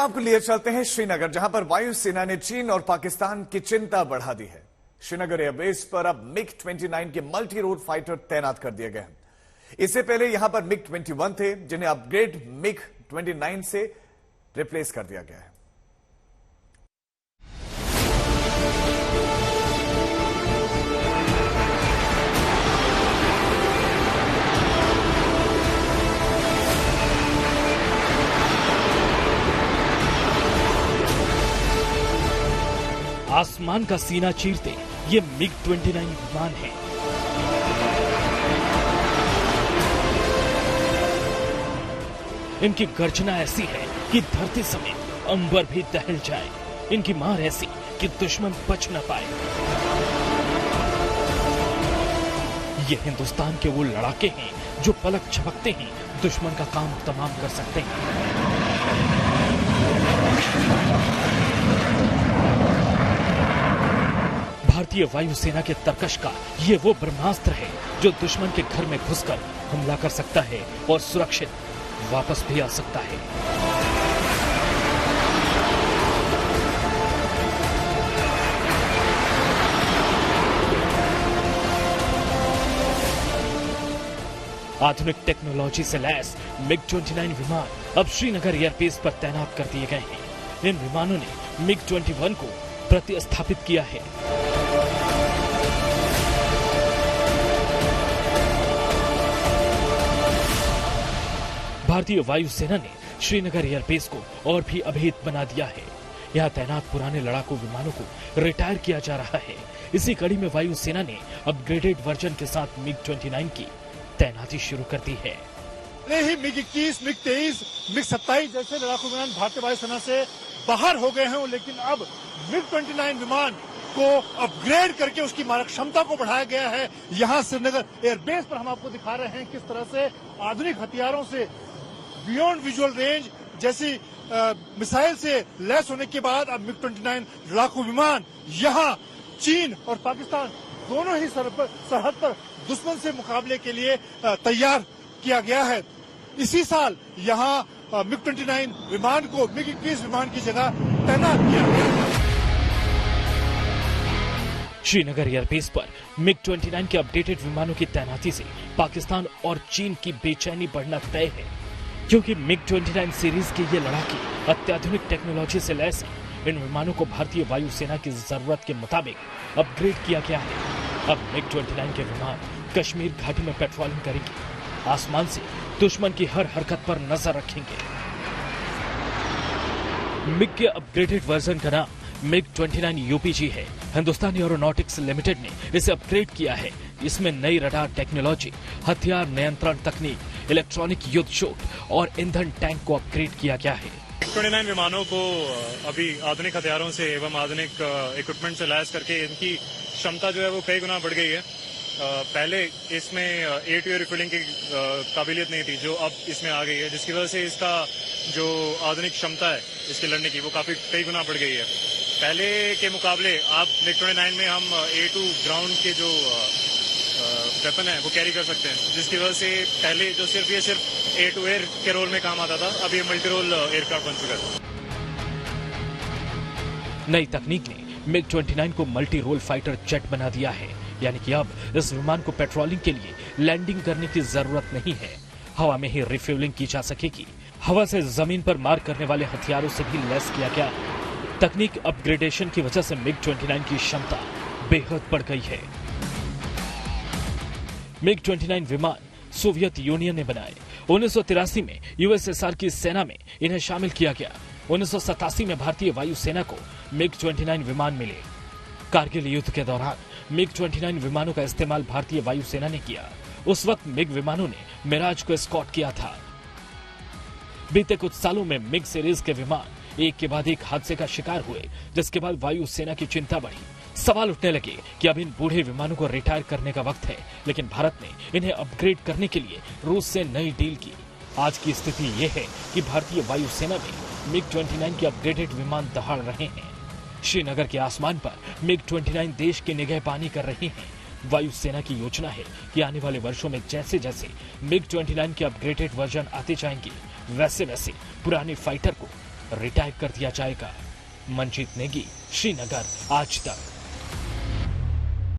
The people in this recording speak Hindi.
आपको लिए चलते हैं श्रीनगर, जहां पर वायुसेना ने चीन और पाकिस्तान की चिंता बढ़ा दी है। श्रीनगर एयरबेस पर अब मिग-29 के मल्टी रोल फाइटर तैनात कर दिए गए हैं। इससे पहले यहां पर मिग-21 थे, जिन्हें अपग्रेड मिग-29 से रिप्लेस कर दिया गया है। आसमान का सीना चीरते ये मिग-29 विमान है। इनकी गर्जना ऐसी है कि धरती समेत अंबर भी दहल जाए। इनकी मार ऐसी कि दुश्मन बच न पाए। ये हिंदुस्तान के वो लड़ाके हैं जो पलक झपकते ही दुश्मन का काम तमाम कर सकते हैं। भारतीय वायुसेना के तरकश का ये वो ब्रह्मास्त्र है जो दुश्मन के घर में घुसकर हमला कर सकता है और सुरक्षित वापस भी आ सकता है। आधुनिक टेक्नोलॉजी से लैस मिग-29 विमान अब श्रीनगर एयरबेस पर तैनात कर दिए गए हैं। इन विमानों ने मिग-21 को प्रतिस्थापित किया है। भारतीय वायुसेना ने श्रीनगर एयरबेस को और भी अभेद बना दिया है। यहाँ तैनात पुराने लड़ाकू विमानों को रिटायर किया जा रहा है। इसी कड़ी में वायुसेना ने अपग्रेडेड वर्जन के साथ मिग-29 की तैनाती शुरू कर दी है। पहले ही मिग-21, मिग-23, मिग-27 जैसे लड़ाकू विमान भारतीय वायुसेना से बाहर हो गए हैं, लेकिन अब मिग-29 विमान को अपग्रेड करके उसकी मारक क्षमता को बढ़ाया गया है। यहाँ श्रीनगर एयरबेस पर हम आपको दिखा रहे हैं किस तरह से आधुनिक हथियारों से बियॉन्ड विजुअल रेंज जैसी मिसाइल से लैस होने के बाद अब मिग-29 लड़ाकू विमान यहाँ चीन और पाकिस्तान दोनों ही सरहद पर दुश्मन से मुकाबले के लिए तैयार किया गया है। इसी साल यहाँ मिग-29 विमान को मिग-21 विमान की जगह तैनात किया गया। श्रीनगर एयरबेस पर मिग-29 के अपडेटेड विमानों की तैनाती से पाकिस्तान और चीन की बेचैनी बढ़ना तय है, क्योंकि मिग-29 सीरीज के ये लड़ाके अत्याधुनिक टेक्नोलॉजी से लैस हैं। इन विमानों को भारतीय वायुसेना की जरूरत के मुताबिक अपग्रेड किया गया है। अब मिग-29 के विमान कश्मीर घाटी में पेट्रोलिंग करेंगे, आसमान से दुश्मन की हर हरकत पर नजर रखेंगे। मिग के अपग्रेडेड वर्जन का नाम मिग-29 यूपीजी है। हिंदुस्तानी एरोनॉटिक्स लिमिटेड ने इसे अपग्रेड किया है। इसमें नई रडार टेक्नोलॉजी, हथियार नियंत्रण तकनीक, इलेक्ट्रॉनिक युद्ध शोट और ईंधन टैंक को अपग्रेड किया गया है। मिग-29 विमानों को अभी आधुनिक हथियारों से एवं आधुनिक इक्विपमेंट से लैस करके इनकी क्षमता जो है वो कई गुना बढ़ गई है। पहले इसमें एयर टू एयर रिफिलिंग की काबिलियत नहीं थी, जो अब इसमें आ गई है, जिसकी वजह से इसका जो आधुनिक क्षमता है इसके लड़ने की वो कई गुना बढ़ गई है। पहले के मुकाबले आप मिग-29 में हम एयर टू ग्राउंड के जो वेपन है वो कैरी कर सकते हैं, जिसकी वजह से पहले जो सिर्फ एयर टू एयर के रोल में काम आता था, अब ये मल्टी रोल एयरक्राफ्ट बन चुका है। नई तकनीक ने मिग-29 को मल्टी रोल फाइटर जेट बना दिया है, यानी कि अब इस विमान को पेट्रोलिंग के लिए लैंडिंग करने की जरूरत नहीं है। हवा में ही रिफ्यूलिंग की जा सकेगी। हवा से जमीन पर मार करने वाले हथियारों से भी लैस किया गया है। तकनीक अपग्रेडेशन की वजह से मिग-29 की क्षमता बेहद बढ़ गई है। मिग-29 विमान सोवियत यूनियन ने बनाए। 1983 में यूएसएसआर की सेना में इन्हें शामिल किया गया। 1987 में भारतीय वायुसेना को मिग-29 विमान मिले। कारगिल युद्ध के दौरान मिग-29 विमानों का इस्तेमाल भारतीय वायुसेना ने किया। उस वक्त मिग विमानों ने मिराज को एस्कॉर्ट किया था। बीते कुछ सालों में मिग सीरीज के विमान एक के बाद एक हादसे का शिकार हुए, जिसके बाद वायुसेना की चिंता बढ़ी। सवाल उठने लगे कि अब इन बूढ़े विमानों को रिटायर करने का वक्त है, लेकिन भारत ने इन्हें अपग्रेड करने के लिए रूस से नई डील की। आज की स्थिति ये है कि भारतीय वायुसेना में मिग-29 के अपग्रेडेड विमान दहाड़ रहे हैं। श्रीनगर के आसमान पर मिग-29 देश की निगहबानी कर रहे हैं। वायुसेना की योजना है कि आने वाले वर्षों में जैसे जैसे मिग-29 के अपग्रेडेड वर्जन आते जाएंगे, वैसे वैसे पुराने फाइटर को रिटायर कर दिया जाएगा। मंजीत नेगी, श्रीनगर, आज तक।